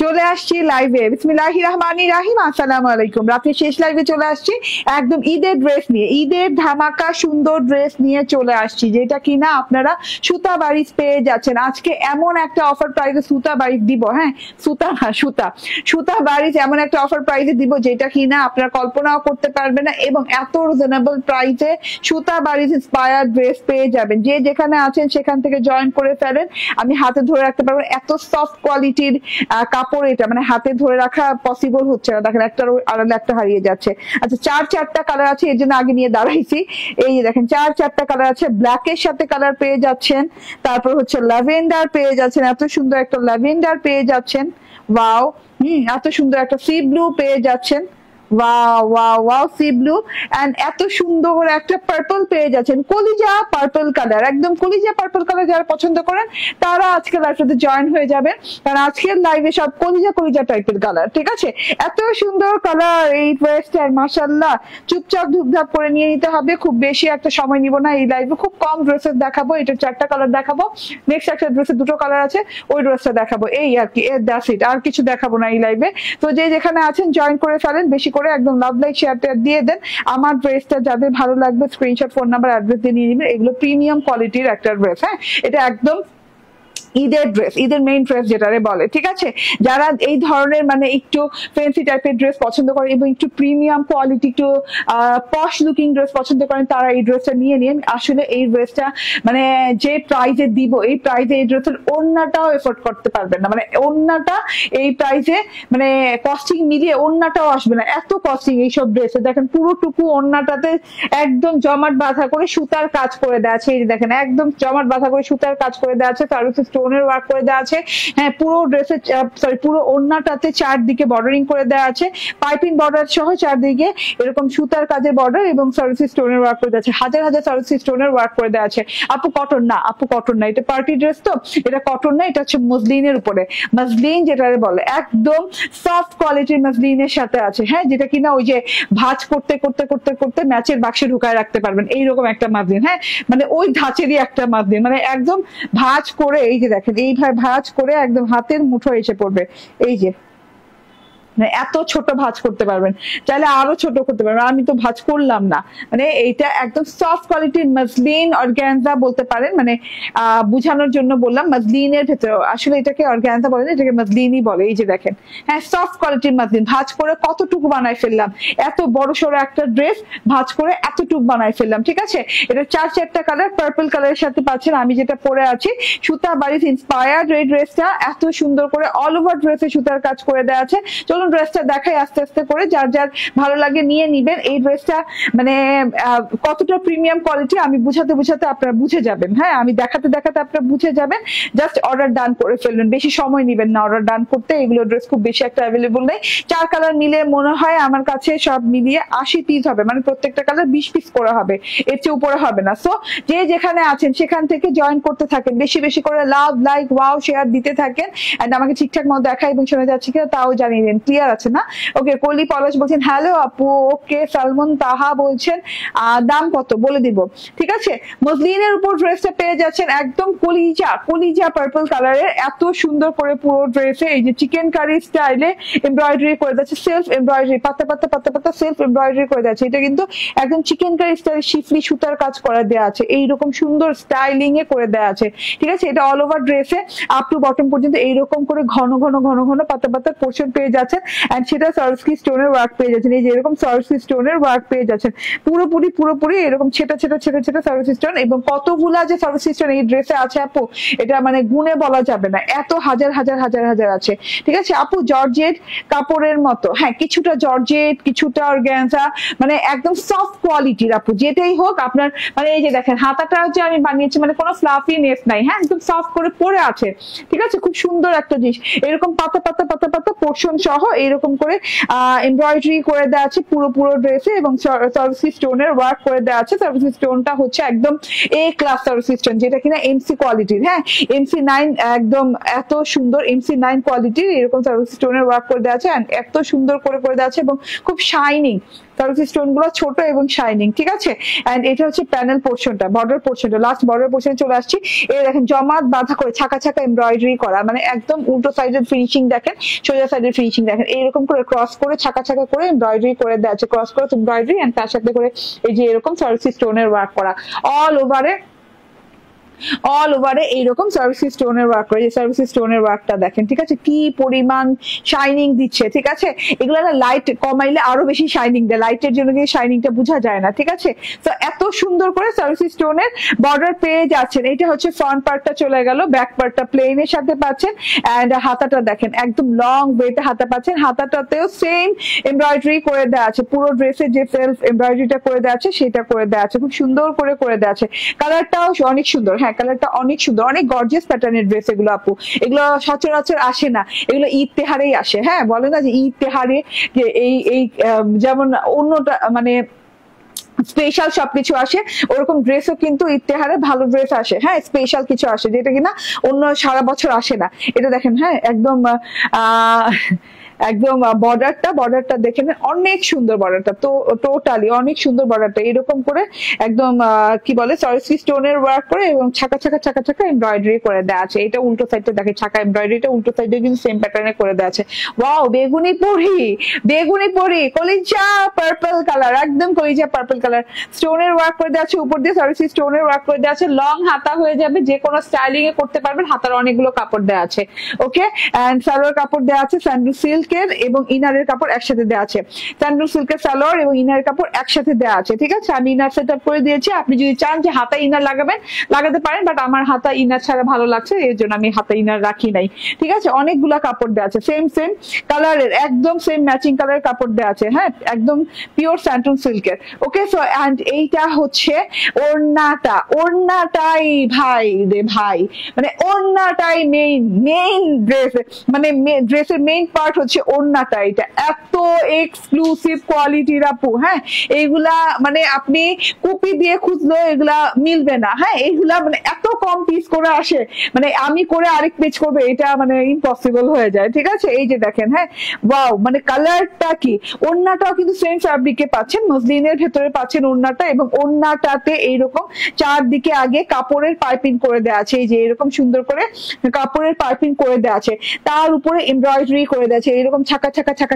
চলে আসছি লাইভে। বিসমিল্লাহির রহমানির রহিম। আসসালামু আলাইকুম। রাতের শেষ লাইভে চলে আসছি একদম ঈদের ড্রেস নিয়ে, ঈদের ধামাকা সুন্দর ড্রেস নিয়ে চলে আসছি, যেটা কিনা আপনারা সুতা বারিশ পেয়ে যাচ্ছেন। আজকে এমন একটা অফার প্রাইসে সুতা বারিশ দিব, হ্যাঁ সুতা না সুতা বারিশ এমন একটা অফার প্রাইসে দিব যেটা কিনা আপনারা কল্পনাও করতে পারবেন না, এবং এত রিজনেবল প্রাইসে সুতা বারিশ ইন্সপায়ার্ড ড্রেস পেয়ে যাবেন। যে যেখানে আছেন সেখান থেকে জয়েন করে ফেলেন। আমি হাতে ধরে রাখতে পারবো, এত সফট কোয়ালিটির কাপড়, এটা মানে হাতে ধরে রাখা পসিবল হচ্ছে না। দেখেন একটা আড়ালে একটা হারিয়ে যাচ্ছে। আচ্ছা, চারটা কালার আছে, এর জন্য আগে নিয়ে দাঁড়াইছি। এই দেখেন চারটা কালার আছে। ব্ল্যাক এর সাথে কালার পেয়ে যাচ্ছেন, তারপর হচ্ছে ল্যাভেন্ডার পেয়ে যাচ্ছেন, এত সুন্দর একটা ল্যাভেন্ডার পেয়ে যাচ্ছেন। ওয়াও, এত সুন্দর একটা সি ব্লু পেয়ে যাচ্ছেন। Wow wow wow, sea blue. And এত সুন্দর একটা পার্পল পেয়ে যাচ্ছেন, কলিজা পার্পল কালার, একদম কলিজা পার্পল কালার। যারা পছন্দ করেন তারা আজকে লাইভটাতে জয়েন হয়ে যাবেন, কারণ আজকের লাইভে সব কলিজা টাইপের কালার। ঠিক আছে, এত সুন্দর কালার এই ড্রেসটার, মাশাআল্লাহ। চুপচাপ ধুপধাপ করে নিয়ে নিতে হবে, খুব বেশি একটা সময় নিব না এই লাইভে। খুব কম ড্রেসেস দেখাবো, এটা চারটা কালার দেখাবো। নেক্সট একটা ড্রেসের দুটো কালার আছে, ওই ড্রেসটা দেখাবো। এই আর কি, দ্যাটস ইট, আর কিছু দেখাবো না এই লাইভে। তো যে যেখানে আছেন জয়েন করে ফেলেন, বেশি করে একদম লাভ লাইক শেয়ার দিয়ে দেন। আমার ড্রেসটা যাদের ভালো লাগবে স্ক্রিনশট, ফোন নাম্বার, অ্যাড্রেস দিয়ে নিয়ে নেবেন। এগুলো প্রিমিয়াম কোয়ালিটির একটা ড্রেস, হ্যাঁ এটা একদম ঈদের ড্রেস, ঈদের মেইন ড্রেস যেটারে বলে। ঠিক আছে, যারা এই ধরনের মানে একটু ফ্যান্সি টাইপের ড্রেস পছন্দ করেন এবং একটু প্রিমিয়াম কোয়ালিটি, একটু পশ লুকিং ড্রেস পছন্দ করেন, তারা এই ড্রেসটা নিয়ে নিন। আসলে এই ড্রেসটা মানে যে প্রাইজে দিব, এই প্রাইজে এই ড্রেসের ওড়নাটাও এফোর্ড করতে পারবেন না। মানে ওড়নাটা এই প্রাইজে মানে কস্টিং মিলিয়ে ওড়নাটাও আসবে না, এত কস্টিং এইসব ড্রেসে। দেখেন পুরোটুকু ওড়নাটাতে একদম জমাট বাঁধা করে সুতার কাজ করে দেওয়া আছে। এই যে দেখেন একদম জমাট বাঁধা করে সুতার কাজ করে দেওয়া আছে, তার স্টোনের ওয়ার্ক করে দেওয়া আছে। হ্যাঁ, পুরো ড্রেসে পুরো ওড়নাটাতে চারদিকে বর্ডারিং করে দেওয়া আছে, পাইপিং বর্ডার সহ চারদিকে এরকম সুতার কাজের বর্ডার এবং সার্ভিস স্টোনের ওয়ার্ক করে দেওয়া আছে। হাজার হাজার সার্ভিস স্টোনের ওয়ার্ক করে দেওয়া আছে। আপু কটন না, আপু কটন না, এটা পার্টি ড্রেস, তো এটা কটন না, এটা হচ্ছে মসলিনের উপরে। মসলিন যেটারে বলে, একদম সফট কোয়ালিটির মসলিনের সাথে আছে, হ্যাঁ যেটা কিনা ওই যে ভাঁজ করতে করতে করতে করতে ম্যাচের বাক্সে ঢুকায় রাখতে পারবেন, এইরকম একটা মসলিন। হ্যাঁ মানে ওই ধাঁচেরই একটা মসলিন, মানে একদম ভাঁজ করে, এই যে দেখেন এইভাবে ভাঁজ করে একদম হাতের মুঠো এসে পড়বে। এই যে এত ছোট ভাঁজ করতে পারবেন, চাইলে আরো ছোট করতে পারবেন, আমি তো ভাঁজ করলাম না। মানে এইটা একদম সফট কোয়ালিটির মসলিন অর্গানজা বলতে পারেন, মানে বুঝানোর জন্য বললাম মসলিনের ভেতরে। আসলে এটাকে অর্গানজা বলে না, এটাকে মসলিনই বলে। এই যে দেখেন, হ্যাঁ সফট কোয়ালিটির মসলিন, ভাঁজ করে কতটুকু বানাই ফেললাম। এত বড় সড়ো একটা ড্রেস ভাঁজ করে এতটুকু বানাই ফেললাম। ঠিক আছে, এটা চারটা কালার, পার্পল কালারের সাথে পাচ্ছেন। আমি যেটা পরে আছি সুতা বারিশ ইন্সপায়ার্ড, এই ড্রেসটা এত সুন্দর করে অল ওভার ড্রেসে সুতার কাজ করে দেওয়া আছে। চলুন ড্রেসটা দেখাই আস্তে আস্তে করে, যার যার ভালো লাগে নিয়ে নিবেন। এই ড্রেসটা মানে কতটা প্রিমিয়াম কোয়ালিটি আমি বুঝাতে বুঝাতে আপনারা বুঝে যাবেন। হ্যাঁ আমি দেখাতে দেখাতে আপনারা বুঝে যাবেন। জাস্ট অর্ডার ডান করে ফেলবেন, বেশি সময় নিবেন না অর্ডার ডান করতে। এগুলো ড্রেস খুব বেশি একটা অ্যাভেলেবল নেই। 4 কালার মিলে মনে হয় আমার কাছে সব মিলিয়ে 80 পিস হবে, মানে প্রত্যেকটা কালার 20 পিস করে হবে, এর চেয়ে উপরে হবে না। সো যে যেখানে আছেন সেখান থেকে জয়েন করতে থাকেন, বেশি বেশি করে লাভ লাইক ওয়াও শেয়ার দিতে থাকেন। এন্ড আমাকে ঠিকঠাক মতো দেখা এবং শোনা যাচ্ছে কিনা তাও জানিয়ে দেন। ক্লিয়ার আছে না? ওকে, কলি পলাশ বলছেন হ্যালো আপু। ওকে, সালমন তাহা বলছেন দাম কত বলে দিব। ঠিক আছে, মসলিনের উপর ড্রেসটা পেয়ে যাচ্ছেন একদম কলিজা পার্পল কালারের, এত সুন্দর করে পুরো ড্রেসে এই যে চিকেন কারি স্টাইলে এমব্রয়ডারি করে দিচ্ছে, সেলফ এমব্রয়ডারি, পাতা পাতা পাতা পাতা সেলফ এমব্রয়ডারি করে দিচ্ছে। এটা কিন্তু একদম চিকেন কারি স্টাইলে শিফলি সুতার কাজ করে দেওয়া আছে, এইরকম সুন্দর স্টাইলিং এ করে দেওয়া আছে। ঠিক আছে, এটা অল ওভার ড্রেসে আপ টু বটম পর্যন্ত এইরকম করে ঘন ঘন ঘন ঘন পাতা পাতা পোর্শন পেয়ে যাচ্ছেন। এন্ড সেটা সার্ভিস স্টোনের ওয়ার্ক পেয়ে যাচ্ছেন। এই যে এরকম সার্ভিস স্টোনের ওয়ার্ক পেয়ে যাচ্ছেন, পুরোপুরি এরকম ছেটা সার্ভিস স্টোন। এবং কতগুলা যে সার্ভিস স্টোন এই ড্রেসে আছে আপু, এটা মানে গুণে বলা যাবে না, এত হাজার হাজার হাজার হাজার আছে। ঠিক আছে আপু, জর্জেট কাপড়ের মতো, হ্যাঁ কিছুটা জর্জেট কিছুটা অর্গানজা, মানে একদম সফট কোয়ালিটির আপু যেটাই হোক আপনার। মানে এই যে দেখেন হাতাটা যে আমি বানিয়েছি, মানে কোনো ফ্লাফিনেস নাই, হ্যাঁ একদম সফট করে পরে আছে। ঠিক আছে, খুব সুন্দর একটা জিনিস, এরকম পাতা পাতা পাতা পাতা পোর্শন সহ এইরকম করে এমব্রয়ডারি করে দেওয়া আছে পুরো ড্রেসে, এবং সার্ভিস স্টোনের ওয়ার্ক করে দেওয়া আছে। সার্ভিস স্টোনটা হচ্ছে একদম এ ক্লাস সার্ভিস স্টোন, যেটা কিনা এমসি কোয়ালিটির। হ্যাঁ MC9 একদম এত সুন্দর MC9 কোয়ালিটির এরকম সার্ভিস স্টোনের ওয়ার্ক করে দেওয়া আছে, এত সুন্দর করে দেওয়া আছে এবং খুব শাইনিং। সার্ভিস স্টোন গুলো ছোট এবং শাইনিং, ঠিক আছে। এন্ড এটা হচ্ছে প্যানেল পোর্শনটা, বর্ডার পোর্শনটা, লাস্ট বর্ডার পোর্শনে চলে আসছি। এই দেখেন জমাট বাঁধা করে ছাকা ছাকা এমব্রয়ডারি করা, মানে একদম উল্টো সাইডের ফিনিশিং দেখেন, সোজা সাইডের ফিনিশিং দেখেন, এইরকম করে ক্রস করে ছাকা ছাকা করে এমব্রয়ডারি করে দেওয়া আছে, ক্রস করে এমব্রয়ডারি এন্ড তার সাথে করে এই যে এরকম সার্ভিস স্টোনের ওয়ার্ক করা অল ওভারে এইরকম সার্ভিস স্টোনের ওয়ার্ক করে। এই সার্ভিস স্টোনের ওয়ার্কটা দেখেন, ঠিক আছে, কি পরিমাণ শাইনিং দিচ্ছে, ঠিক আছে। এগুলো না লাইট কমাইলে আরো বেশি শাইনিং দেয়, লাইটের জন্য কিন্তু শাইনিংটা বোঝা যায় না, ঠিক আছে। তো এত সুন্দর করে সার্ভিস স্টোনের বর্ডার পেয়ে যাচ্ছেন। এটা হচ্ছে ফ্রন্ট পার্টটা চলে গেল, ব্যাক পার্টটা প্লেনের সাথে পাচ্ছেন এন্ড হাতাটা দেখেন একদম লং ওয়েতে হাতা পাচ্ছেন, হাতাটাতেও সেম এমব্রয়ডারি করে দেওয়া আছে, পুরো ড্রেসের যে সেলফ এমব্রয়ডারিটা করে দেওয়া আছে সেটা করে দেওয়া আছে, খুব সুন্দর করে দেওয়া আছে। কালারটাও অনেক সুন্দর, হ্যাঁ কালারটা অনেক সুন্দর, অনেক গর্জিয়াস প্যাটার্নের ড্রেস এগুলো আপু, এগুলো সচরাচর আসে না, এগুলো ঈদ তেহারেই আসে। হ্যাঁ বলে না যে ঈদ তেহারে যে এই যেমন অন্যটা মানে স্পেশাল সবকিছু আসে, ওরকম ড্রেসও কিন্তু ইত্তেহারে ভালো ড্রেস আসে, হ্যাঁ স্পেশাল কিছু আসে যেটা কিনা অন্য সারা বছর আসে না। এটা দেখেন, হ্যাঁ একদম একদম বর্ডারটা দেখেন অনেক সুন্দর, বর্ডারটা তো টোটালি অনেক সুন্দর, বর্ডারটা এরকম করে একদম কি বলে সরস্বতী স্টোনের ওয়ার্ক করে এবং ছাকা ছাকা এমব্রয়ডারি করে দেওয়া আছে। এটা উল্টো সাইডটা দেখে ছাকা এমব্রয়ডারিটা উল্টো সাইডে কিন্তু সেম প্যাটার্নে করে দেওয়া আছে। ওয়াও, বেগুনি পরি কলিজা পার্পল কালার, একদম কলিজা পার্পল কালার, স্টোনের ওয়ার্ক করে দেওয়া আছে, উপর দিয়ে সরস্বতী স্টোনের ওয়ার্ক করে দেওয়া আছে, লং হাতা হয়ে যাবে, যে কোনো স্টাইলিং এ করতে পারবেন, হাতার অনেকগুলো কাপড় দেওয়া আছে। ওকে, এন্ড সালোয়ার কাপড় দেওয়া আছে স্যান্ডেল সিল্ক এবং ইনারের কাপড় একসাথে দেওয়া আছে, স্যান্ডেল সিল্কের সালোয়ার এবং ইনারের কাপড় একসাথে দেওয়া আছে, ঠিক আছে। আমি ইনার সেট আপ করে দিয়েছি, আপনি যদি চান যে হাতা ইনার লাগাতে পারেন, বাট আমার হাতা ইনার ছাড়া ভালো লাগছে, এর জন্য আমি হাতা ইনার রাখি নাই, ঠিক আছে। অনেকগুলা কাপড় দেওয়া আছে, সেম কালারের একদম সেম ম্যাচিং কালারের কাপড় দেওয়া আছে, হ্যাঁ একদম পিওর স্যান্টন সিল্কের। ওকে, সো এন্ড এইটা হচ্ছে ওড়নাটাই ভাই রে ভাই, মানে ওড়নাটাই মেইন ড্রেস, মানে ড্রেসের মেইন পার্ট হচ্ছে ওড়নাটা। এটা এত এক্সক্লুসিভ কোয়ালিটির আপু, হ্যাঁ এইগুলা মানে আপনি কপি দিয়ে খুঁজলো এগুলা মিলবে না, হ্যাঁ এইগুলা মানে এত কম পিস করে আসে, মানে আমি করে আরেক পেজ করবো এটা মানে ইম্পসিবল হয়ে যায়, ঠিক আছে। এই যে দেখেন, হ্যাঁ ওয়াও, মানে কালারটা কি, ওড়নাটাও কিন্তু সেম ফ্যাব্রিকে পাচ্ছেন, মসলিনের ভেতরে পাচ্ছেন ওড়নাটা, এবং ওড়নাটাতে এইরকম চারদিকে আগে কাপড়ের পাইপিং করে দেওয়া আছে, এই যে এরকম সুন্দর করে কাপড়ের পাইপিং করে দেওয়া আছে, তার উপরে এমব্রয়ডারি করে দেওয়া আছে, এরকম ছাকা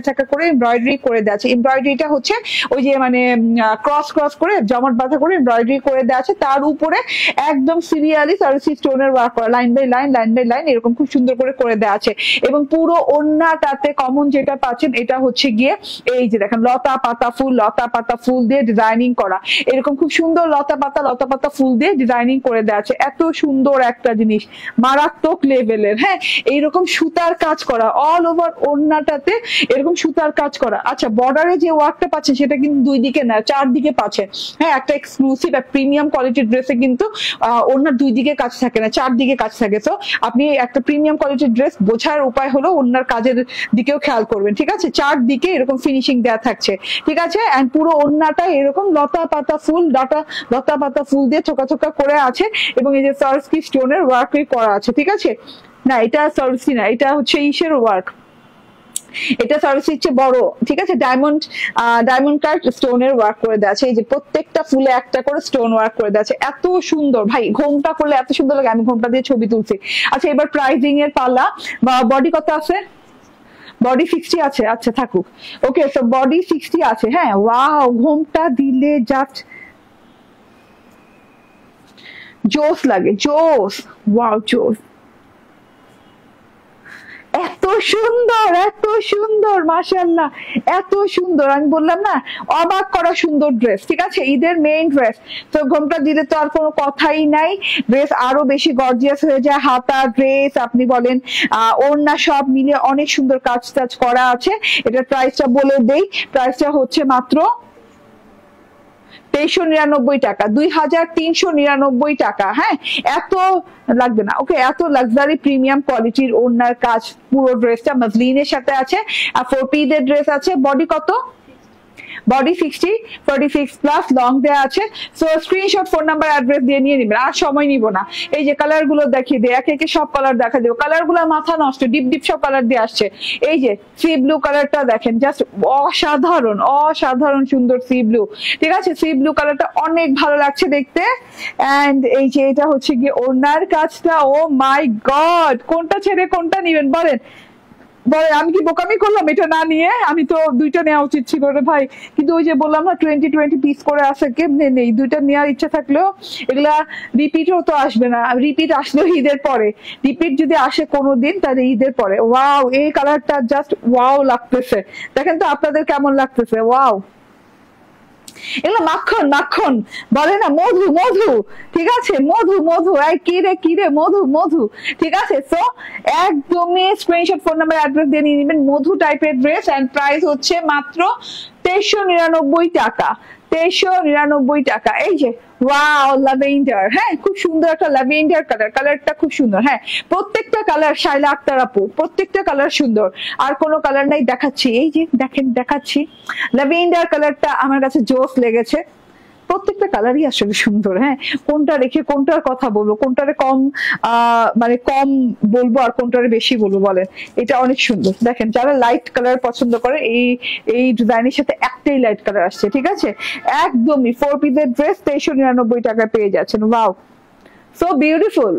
ছাকা করে এমব্রয়ডারি করে দেওয়া আছে। এমব্রয়ডারিটা হচ্ছে ওই যে মানে ক্রস করে জমাট বাঁধা করে এমব্রয়ডারি করে দেওয়া আছে, তার উপরে একদম সিরিয়ালি সার্ভিস স্টোনের ওয়ার্ক করা, লাইন বাই লাইন এরকম খুব সুন্দর করে দেওয়া আছে। এবং পুরো ওড়নাটাতে কমন যেটা পাচ্ছেন এটা হচ্ছে গিয়ে এই যে দেখেন লতা পাতা ফুল দিয়ে ডিজাইনিং করা, এরকম খুব সুন্দর লতা পাতা ফুল দিয়ে ডিজাইনিং করে দেওয়া আছে। এত সুন্দর একটা জিনিস, মারাত্মক লেভেলের, হ্যাঁ এইরকম সুতার কাজ করা অল ওভার ওড়নাটাতে, এরকম সুতার কাজ করা। আচ্ছা, বর্ডারে যে ওয়ার্কটা পাচ্ছেন সেটা কিন্তু দুই দিকে না, চারদিকে পাচ্ছেন, হ্যাঁ একটা এক্সক্লুসিভ প্রিমিয়াম কোয়ালিটির ড্রেসে কিন্তু ওড়নার দুই দিকে কাজ থাকে না, চারদিকে কাজ থাকে। তো আপনি একটা প্রিমিয়াম কোয়ালিটির ড্রেস বোঝার উপায় হলো ওড়নার কাজের দিকেও খেয়াল করবেন, ঠিক আছে। চারদিকে এরকম ফিনিশিং দেওয়া থাকছে, ঠিক আছে। এন্ড পুরো ওড়নাটা এরকম লতা পাতা ফুল দিয়ে থোকা করে আছে, এবং এই যে সার্সকি স্টোনের ওয়ার্ক করা আছে, ঠিক আছে। না এটা সার্সকি না, এটা হচ্ছে ইসের ওয়ার্ক, এটা সার্ভিস হচ্ছে বড়, ঠিক আছে। ডায়মন্ড কাট স্টোনের ওয়ার্ক করে দেওয়া আছে, এই যে প্রত্যেকটা ফুলে একটা করে স্টোন ওয়ার্ক করে দেওয়া আছে, এত সুন্দর ভাই, ঘোমটা করলে এত সুন্দর লাগে, আমি ঘোমটা দিয়ে ছবি তুলছি। আচ্ছা, এবার প্রাইজিং এর পালা। বডি কত আছে? বডি 60 আছে, আচ্ছা থাকুক। ওকে, সো বডি 60 আছে, হ্যাঁ ওয়াও, ঘোমটা দিলে জাস্ট জোস লাগে, ওয়াও জোস, এত সুন্দর মাশাআল্লাহ, এত সুন্দর, আমি বললাম না অবাক করা সুন্দর ড্রেস, ঠিক আছে, ঈদের মেইন ড্রেস। তো ঘোমটা দিলে তো আর কোনো কথাই নাই, ড্রেস আরো বেশি গর্জিয়াস হয়ে যায়, হাতা ড্রেস আপনি বলেন ওড়না সব মিলে অনেক সুন্দর কাজ করা আছে। এটার প্রাইসটা বলে দেই, প্রাইসটা হচ্ছে মাত্র 2399 টাকা, 2399 টাকা, হ্যাঁ এত লাগবে না। ওকে, এত লাক্সারি প্রিমিয়াম কোয়ালিটির ওড়নার কাজ, পুরো ড্রেসটা মসলিনের সাথে আছে, আর 4 পিসের ড্রেস আছে। বডি কত? বডি 60, 46 প্লাস, লং দেয়া আছে। So screenshot, phone number, address দিয়ে নিয়ে নিবেন, আর সময় নিব না। এই যে কালার গুলো দেখিয়ে দিই, একে একে সব কালার দেখা দেবো। কালার গুলো মাথা নষ্ট, ডিপ ডিপ সব কালার দিয়ে আসছে। এই যে সি ব্লু কালারটা দেখেন, জাস্ট অসাধারণ, অসাধারণ সুন্দর সি ব্লু। ঠিক আছে, সি ব্লু কালারটা অনেক ভালো লাগছে দেখতে। এন্ড এই যে এটা হচ্ছে গিয়ে ওড়নার কাজটা, ও মাই গড, কোনটা ছেড়ে কোনটা নিবেন বলেন বলেন। আমি কি বোকামি করলাম এটা না নিয়ে? আমি তো দুইটা নেওয়া উচিত ছিল রে ভাই, কিন্তু ওই যে বললাম না 20 পিস করে আসে, কেমনে নেই? দুইটা নেওয়ার ইচ্ছা থাকলেও এগুলা রিপিটও তো আসবে না, রিপিট আসলেও ঈদের পরে, রিপিট যদি আসে কোনোদিন তাহলে ঈদের পরে। ওয়াও, এই কালারটা জাস্ট ওয়াও লাগতেছে, দেখেন তো আপনাদের কেমন লাগতেছে? ওয়াও, এগুলো মাখন মাখন বলে না, মধু মধু। ঠিক আছে, মধু মধু, এই কিরে কিরে মধু মধু। ঠিক আছে, সো একদমই স্ক্রিনশট, ফোন নাম্বার, অ্যাড্রেস দিয়ে নিয়ে নেবেন। মধু টাইপের ড্রেস, এন্ড প্রাইস হচ্ছে মাত্র 2399 টাকা, 2399 টাকা। এই যে ওয়াও, ল্যাভেন্ডার, হ্যাঁ খুব সুন্দর একটা ল্যাভেন্ডার কালার, কালারটা খুব সুন্দর। হ্যাঁ, প্রত্যেকটা কালার শাইলা আক্তার আপু, প্রত্যেকটা কালার সুন্দর, আর কোনো কালার নাই দেখাচ্ছি। এই যে দেখেন দেখাচ্ছি, ল্যাভেন্ডার কালারটা আমার কাছে জোস লেগেছে। প্রত্যেকটা কালারই আসলে সুন্দর। হ্যাঁ, কোনটা রেখে কোনটার কথা বলবো, কোনটারে কম মানে কম বলবো আর কোনটারে বেশি বলবো বলেন? এটা অনেক সুন্দর। দেখেন, যারা লাইট কালার পছন্দ করে, এই ডিজাইনের সাথে একটাই লাইট কালার আসছে। ঠিক আছে, একদমই 4 পিসের ড্রেস 2399 টাকায় পেয়ে যাচ্ছেন। Wow, so beautiful,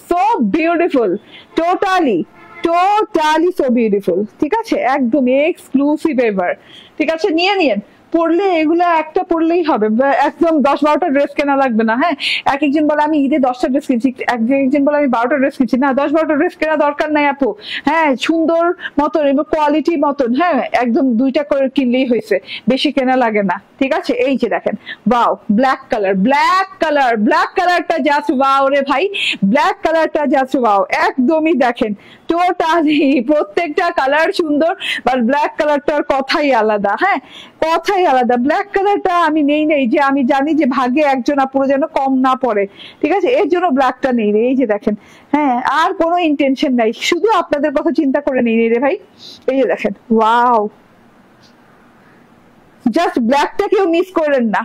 so beautiful, totally totally so beautiful. ঠিক আছে, একদম এক্সক্লুসিভ এভার। ঠিক আছে, নিয়ে নিন, পড়লে এগুলা একটা পড়লেই হবে, একদম 10-12টা ড্রেস কেনা লাগবে না। হ্যাঁ, এক একজন বলে আমি ঈদে 10টা ড্রেস কিনছি, একজন বলে আমি 12টা ড্রেস কিনছি। না, 10-12টা ড্রেস কেনা দরকার নাই আপু। হ্যাঁ, সুন্দর মতন এবং কোয়ালিটি মতন, হ্যাঁ একদম 2টা করে কিনলেই হয়েছে, বেশি কেনা লাগে না। ঠিক আছে, এই যে দেখেন, wow, black colour, black colour, black কালারটা জাস্ট ওয়াও রে ভাই, ব্ল্যাক কালারটা জাস্ট ওয়াও। একদমই দেখেন, টোটালি প্রত্যেকটা কালার সুন্দর, বাট ব্ল্যাক কালারটার কথাই আলাদা। হ্যাঁ, কথাই আলাদা। ব্ল্যাক কালারটা আমি নেই নেই, যে আমি জানি যে ভাগে একজন আপুরো যেন কম না পড়ে। ঠিক আছে, এর জন্য ব্ল্যাকটা নেই রে। এই যে দেখেন, হ্যাঁ আর কোনো ইন্টেনশন নাই, শুধু আপনাদের কথা চিন্তা করে নেই রে ভাই। এই যে দেখেন, ওয়াও, জাস্ট ব্ল্যাকটা কেউ মিস করেন না।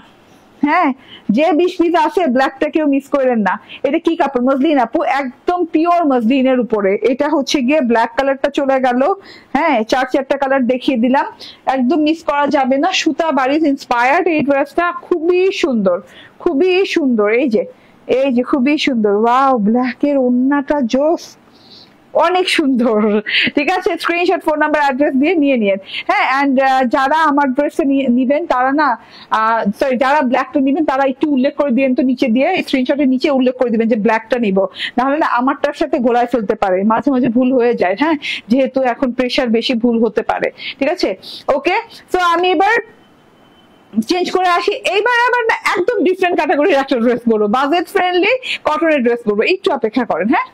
হ্যাঁ, যে 20 পিস আছে ব্ল্যাকটা কেউ মিস করেন না। এটা কি কাপড়? মসলিন আপু, একদম পিওর মসলিনের উপরে। এটা হচ্ছে গিয়ে ব্ল্যাক কালারটা চলে গেল। হ্যাঁ, 4-4টা কালার দেখিয়ে দিলাম, একদম মিস করা যাবে না। সুতা বাড়িজ ইন্সপায়ার্ড এই ড্রেসটা, খুবই সুন্দর, খুবই সুন্দর। এই যে খুবই সুন্দর। ওয়াও, ব্ল্যাকের ওড়নাটা জোস, অনেক সুন্দর। ঠিক আছে, স্ক্রিনশট, ফোন নাম্বার, অ্যাড্রেস দিয়ে নিয়ে নিন। হ্যাঁ, এন্ড যারা আমার ড্রেসে নিবেন তারা না, সরি, যারা ব্ল্যাকটা নিবেন তারা একটু উল্লেখ করে দিবেন তো নিচে দিয়ে, স্ক্রিনশটের নিচে উল্লেখ করে দিবেন যে ব্ল্যাকটা নিব, নাহলে না আমারটার সাথে গোলায় ফেলতে পারে, মাঝে মাঝে ভুল হয়ে যায়। হ্যাঁ, যেহেতু এখন প্রেশার বেশি, ভুল হতে পারে। ঠিক আছে, ওকে, সো আমি এবার চেঞ্জ করে আসি। এইবার আবার না একদম ডিফারেন্ট ক্যাটাগরির একটা ড্রেস পরবো, বাজেট ফ্রেন্ডলি কটনের ড্রেস পরবো। একটু অপেক্ষা করেন। হ্যাঁ,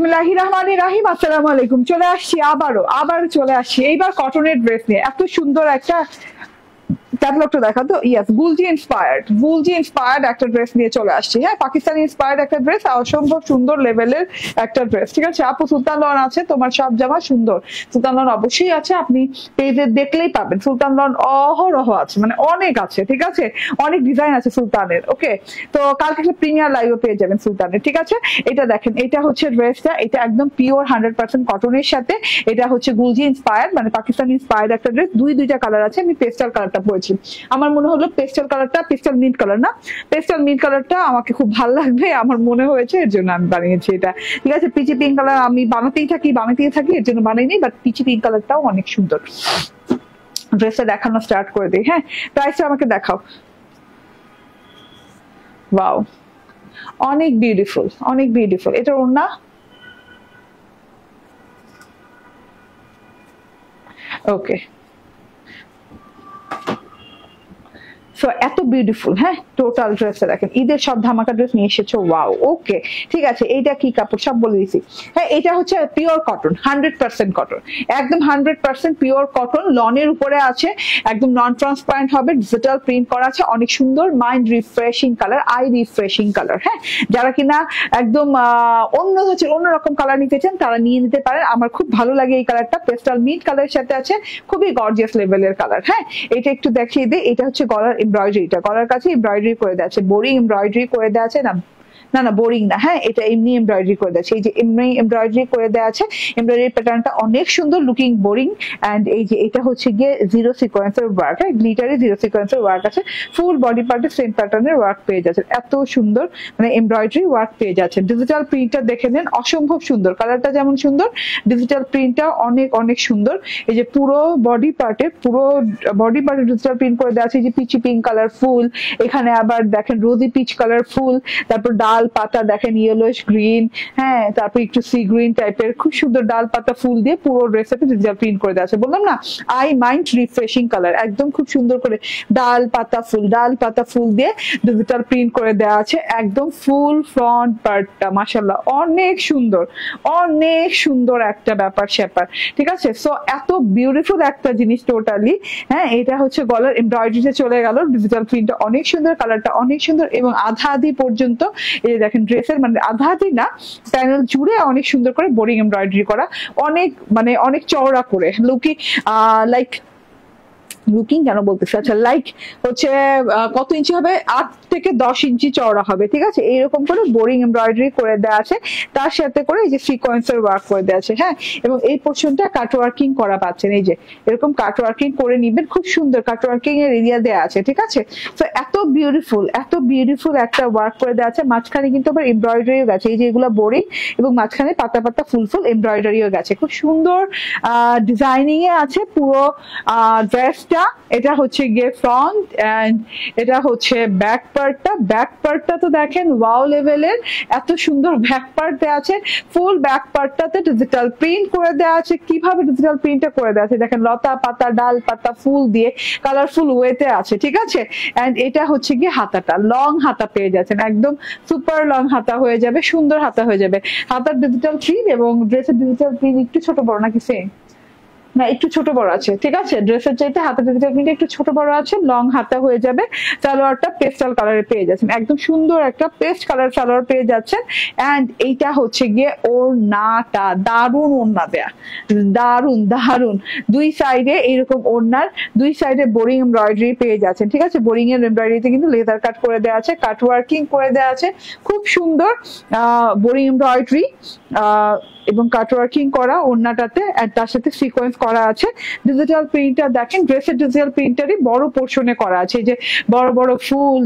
বিসমিল্লাহির রহমানির রহিম। আসসালামু আলাইকুম। চলে আসছি আবার চলে আসছি এইবার কটনের ড্রেস নিয়ে। এত সুন্দর একটা ক্যাটালগটা দেখা তো, ইয়েস, গুলজি ইন্সপায়ার্ড একটা ড্রেস নিয়ে চলে আসছি। হ্যাঁ, পাকিস্তানি ইন্সপায়ার্ড একটা ড্রেস, অসম্ভব সুন্দর লেভেলের একটা ড্রেস। ঠিক আছে আপু, সুলতান লন আছে, তোমার সব জামা সুন্দর। সুলতান লন অবশ্যই আছে, আপনি পেজে দেখলেই পাবেন। সুলতান লন অহরহ আছে, মানে অনেক আছে। ঠিক আছে, অনেক ডিজাইন আছে সুলতানের। ওকে, তো কালকে একটা প্রিমিয়ার লাইভও পেয়ে যাবেন সুলতানের। ঠিক আছে, এটা দেখেন, এটা হচ্ছে ড্রেসটা, এটা একদম পিওর 100% কটনের সাথে। এটা হচ্ছে গুলজি ইন্সপায়ার্ড, মানে পাকিস্তানি ইন্সপায়ার্ড একটা ড্রেস। দুইটা কালার আছে, আমি পেস্টাল কালারটা পরেছি। আমার মনে হলো পেস্টাল কালারটা, পেস্টাল মিন্ট কালার না, পেস্টাল মিন্ট কালারটা আমাকে খুব ভালো লাগবে, আমার মনে হয়েছে, এর জন্য আমি বানিয়েছি এটা। ঠিক আছে, পিচি পিঙ্ক কালার আমি বানাতেই থাকি, এর জন্য বানাইনি, বাট পিচি পিঙ্ক কালারটাও অনেক সুন্দর। ড্রেসটা দেখানো স্টার্ট করে দিই। হ্যাঁ, প্রাইসটা আমাকে দেখাও। ওয়াও, অনেক বিউটিফুল। এটা ওড়না, ওকে, সো এত বিউটিফুল। হ্যাঁ, টোটাল ড্রেসটা দেখেন, ঈদের সব ধামাকা ড্রেস নিয়ে এসেছো। ওয়াও, ওকে, ঠিক আছে। এইটা কি কাপড় সব বলে দিছি। হ্যাঁ, এটা হচ্ছে পিওর কটন, 100% কটন, একদম 100% পিওর কটন। লনের উপরে আছে, একদম নন ট্রান্সপারেন্ট হবে, ডিজিটাল প্রিন্ট করা আছে, অনেক সুন্দর, mind refreshing colour, I refreshing colour. হ্যাঁ, যারা কিনা একদম অন্যরকম কালার নিতে চান তারা নিয়ে নিতে পারেন। আমার খুব ভালো লাগে এই কালারটা, পেস্টাল মিন্ট কালারের সাথে আছে, খুবই গর্জিয়াস লেভেলের কালার। হ্যাঁ, এটা একটু দেখিয়ে দিই। এটা হচ্ছে গলার এমব্রয়ডারিটা, গলার কাছে এমব্রয়ডারি করে দেওয়া আছে, বোরিং এমব্রয়ডারি করে দেওয়া আছে না, বোরিং না। হ্যাঁ, এটা এমনি এমব্রয়ডারি করে দেওয়া আছে, এই যে এমনি এমব্রয়ডারি করে দেওয়া আছে। এমব্রয়ডারি প্যাটার্নটা অনেক সুন্দর লুকিং, বোরিং। এন্ড এই যে এটা হচ্ছে গিয়ে জিরো সিকোয়েন্সের ওয়ার্ক, হ্যাঁ, গ্লিটারি জিরো সিকোয়েন্সের ওয়ার্ক আছে। ফুল বডি পার্টে সেম প্যাটার্নের ওয়ার্ক পেয়ে যাচ্ছে, এত সুন্দর, মানে এমব্রয়ডারি ওয়ার্ক পেয়ে যাচ্ছে। ডিজিটাল প্রিন্টটা দেখে নেন, অসম্ভব সুন্দর, কালারটা যেমন সুন্দর, ডিজিটাল প্রিন্টটা অনেক সুন্দর। এই যে পুরো বডি পার্টে ডিজিটাল প্রিন্ট করে দেওয়া আছে। এই যে পিচি পিঙ্ক কালার ফুল, এখানে আবার দেখেন রোজি পিচ কালার ফুল, তারপর ডাল পাতা দেখেন ইয়েলোইশ গ্রিন, হ্যাঁ, তারপর একটু সি গ্রিন টাইপের, খুব সুন্দর ডাল পাতা ফুল দিয়ে পুরো ড্রেসে ডিজিটাল প্রিন্ট করে দেওয়া আছে। বললাম না, আই মাইন্ড রিফ্রেশিং কালার, একদম খুব সুন্দর করে ডাল পাতা ফুল দিয়ে ডিজিটাল প্রিন্ট করে দেওয়া আছে। একদম ফুল ফ্রন্ট পার্টটা মাশাআল্লাহ অনেক সুন্দর একটা ব্যাপার স্যাপার। ঠিক আছে, সো এত বিউটিফুল একটা জিনিস টোটালি। হ্যাঁ, এটা হচ্ছে গলার এমব্রয়ডারিতে চলে গেল, ডিজিটাল প্রিন্টটা অনেক সুন্দর, কালারটা অনেক সুন্দর, এবং আধা আধি পর্যন্ত এই দেখেন ড্রেসের, মানে আধা আধি না, প্যানেল জুড়ে অনেক সুন্দর করে বোরিং এমব্রয়ডারি করা, অনেক চওড়া করে, লুকিং কেন বলতেছে, আচ্ছা, লাইক হচ্ছে কত ইঞ্চি হবে, 8 থেকে 10 ইঞ্চি চওড়া হবে। ঠিক আছে, এইরকম করে বোরিং এমব্রয়ডারি করে দেওয়া আছে, তার সাথে করে এই যে সিকোয়েন্সের ওয়ার্ক করে দেওয়া আছে। হ্যাঁ, এবং এই পোর্শনটা কাট ওয়ার্কিং করা পাচ্ছেন, এই যে এরকম কাট ওয়ার্কিং করে নিবেন, খুব সুন্দর কাট ওয়ার্কিং এর এরিয়া দেওয়া আছে। ঠিক আছে, তো এত বিউটিফুল একটা ওয়ার্ক করে দেওয়া আছে। মাঝখানে কিন্তু আবার এমব্রয়ডারিও গেছে, এই যে এগুলো বোরিং, এবং মাঝখানে পাতা ফুল এমব্রয়ডারিও গেছে, খুব সুন্দর ডিজাইনিং এ আছে পুরো ড্রেসটা। এটা হচ্ছে গিয়ে ফ্রন্ট, এন্ড এটা হচ্ছে ব্যাক পার্টটা তো দেখেন ওয়াও লেভেলের, এত সুন্দর ব্যাক পার্ট দেওয়া আছে। ফুল ব্যাক পার্টটাতে ডিজিটাল প্রিন্ট করে দেওয়া আছে। কিভাবে ডিজিটাল প্রিন্টটা করে দেওয়া আছে দেখেন, লতা পাতা ডাল পাতা ফুল দিয়ে কালারফুল ওয়েতে আছে। ঠিক আছে, এন্ড এটা হচ্ছে গিয়ে হাতাটা, লং হাতা পেয়ে যাচ্ছেন, একদম সুপার লং হাতা হয়ে যাবে, সুন্দর হাতা হয়ে যাবে। হাতার ডিজিটাল প্রিন্ট এবং ড্রেসের ডিজিটাল প্রিন্ট একটু ছোট বড় নাকি সেম? না, একটু ছোট বড় আছে। ঠিক আছে, ড্রেসের চাইতে হাতা ডিজিটাল প্রিন্ট একটু ছোট বড় আছে, লং হাতা হয়ে যাবে। সালোয়ারটা পেস্টাল কালারে পেয়ে যাচ্ছেন, একদম সুন্দর একটা পেস্ট কালার সালোয়ার পেয়ে যাচ্ছেন। এন্ড এইটা হচ্ছে গিয়ে ওড়নাটা, দারুন ওড়না দেয়া, দারুন দুই সাইডে এইরকম ওড়নার দুই সাইডে বোরিং এমব্রয়ডারি পেয়ে যাচ্ছেন। ঠিক আছে, বোরিং এর এমব্রয়ডারিতে কিন্তু লেদার কাট করে দেওয়া আছে, কাট ওয়ার্কিং করে দেওয়া আছে, খুব সুন্দর বোরিং এমব্রয়ডারি এবং কাট ওয়ার্কিং করা ওড়নাটাতে, আর তার সাথে সিকোয়েন্স করা আছে। ডিজিটাল প্রিন্টটা দেখেন, ড্রেসের ডিজিটাল প্রিন্টারই বড় পোর্শনে করা আছে, যে বড় ফুল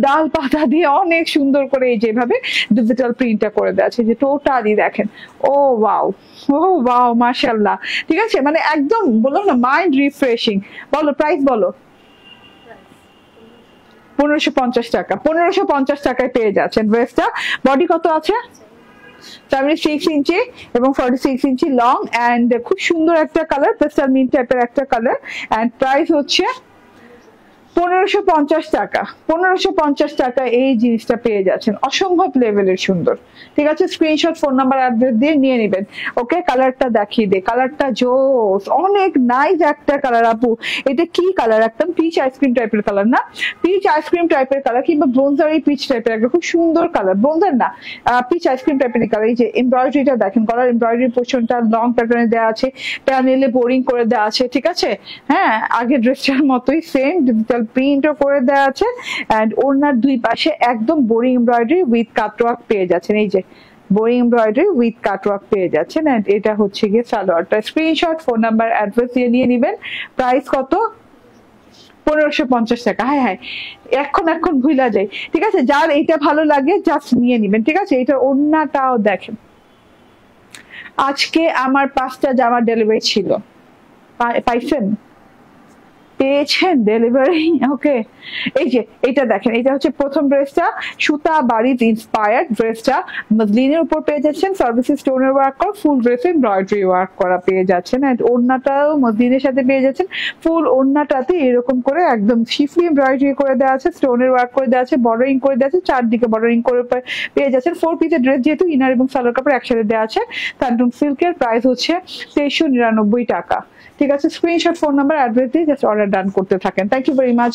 ডাল পাতা দিয়ে অনেক সুন্দর করে এই যেভাবে ডিজিটাল প্রিন্টটা করে দেওয়া আছে, যে টোটালি দেখেন। ও ওয়াও মাশাআল্লাহ। ঠিক আছে, মানে একদম বললাম না, মাইন্ড রিফ্রেশিং। বলো প্রাইস বলো। 1550 টাকা, 1550 টাকায় পেয়ে যাচ্ছেন ড্রেসটা। বডি কত আছে? 76 ইঞ্চি এবং 46 ইঞ্চি লং, এন্ড খুব সুন্দর একটা কালার, পেস্টাল মিন্ট টাইপের একটা কালার। এন্ড প্রাইস হচ্ছে 1550 টাকা, 1550 টাকা এই জিনিসটা পেয়ে যাচ্ছেন, অসম্ভব লেভেলের সুন্দর। ঠিক আছে, স্ক্রিনশট, ফোন নাম্বার, অ্যাড্রেস দিয়ে নিয়ে নেবেন। ওকে, কালারটা দেখিয়ে দে, কালারটা জোস, অনেক নাইস একটা কালার আপু। এটা কি কালার? একদম পিচ আইসক্রিম টাইপের কালার না? পিচ আইসক্রিম টাইপের কালার কিংবা ব্রোঞ্জার পিচ টাইপের একটা খুব সুন্দর কালার, ব্রোঞ্জার না, পিচ আইসক্রিম টাইপের কালার। এই যে এমব্রয়ডারিটা দেখেন, গলার এমব্রয়ডারি পোর্শনটা লং প্যাটার্নে দেওয়া আছে, প্যানেলে বোরিং করে দেওয়া আছে। ঠিক আছে, হ্যাঁ, আগের ড্রেসটার মতোই সেম ডিজিটাল প্রিন্টও করে দেওয়া আছে। এন্ড ওড়নার দুই পাশে একদম বোরিং এমব্রয়ডারি উইথ কাটওয়ার্ক পেয়ে যাচ্ছেন। এই যে বোরিং এমব্রয়ডারি উইথ কাটওয়ার্ক পেয়ে যাচ্ছেন। এন্ড এটা হচ্ছে গিয়ে সালোয়ারটা। স্ক্রিনশট, ফোন নাম্বার, অ্যাড্রেস দিয়ে নিয়ে নিবেন। প্রাইস কত? 1550 টাকা। হ্যাঁ হ্যাঁ, এখন ভুলা যায়। ঠিক আছে, যার এটা ভালো লাগে জাস্ট নিয়ে নিবেন। ঠিক আছে, এটার ওড়নাটাও দেখেন। আজকে আমার 5টা জামা ডেলিভারি ছিল, পাইছেন? পেয়েছেন ডেলিভারি? ওকে, এই যে এটা দেখেন, এটা হচ্ছে প্রথম ড্রেসটা, সুতা বাড়িতে ইন্সপায়ার্ড ড্রেসটা মসলিনের উপর পেয়ে যাচ্ছেন, সার্ভিসে স্টোনের ওয়ার্ক করা, ফুল ড্রেসে এমব্রয়ডারি ওয়ার্ক করা পেয়ে যাচ্ছেন। এন্ড ওড়নাটাও মসলিনের সাথে পেয়ে যাচ্ছেন, ফুল ওড়নাটাতে এরকম করে একদম শিফলি এমব্রয়ডারি করে দেওয়া আছে, স্টোনের ওয়ার্ক করে দেওয়া আছে, বর্ডারিং করে দেওয়া আছে, চারদিকে বর্ডারিং করে পেয়ে যাচ্ছেন। 4 পিসের ড্রেস, যেহেতু ইনার এবং সালোয়ার কাপড় একসাথে দেওয়া আছে। তানটুন সিল্কের প্রাইস হচ্ছে 2399 টাকা। ঠিক আছে, স্ক্রিনশট, ফোন নাম্বার, অ্যাড্রেস দিয়ে জাস্ট অর্ডার ডান করতে থাকেন। Thank you very much.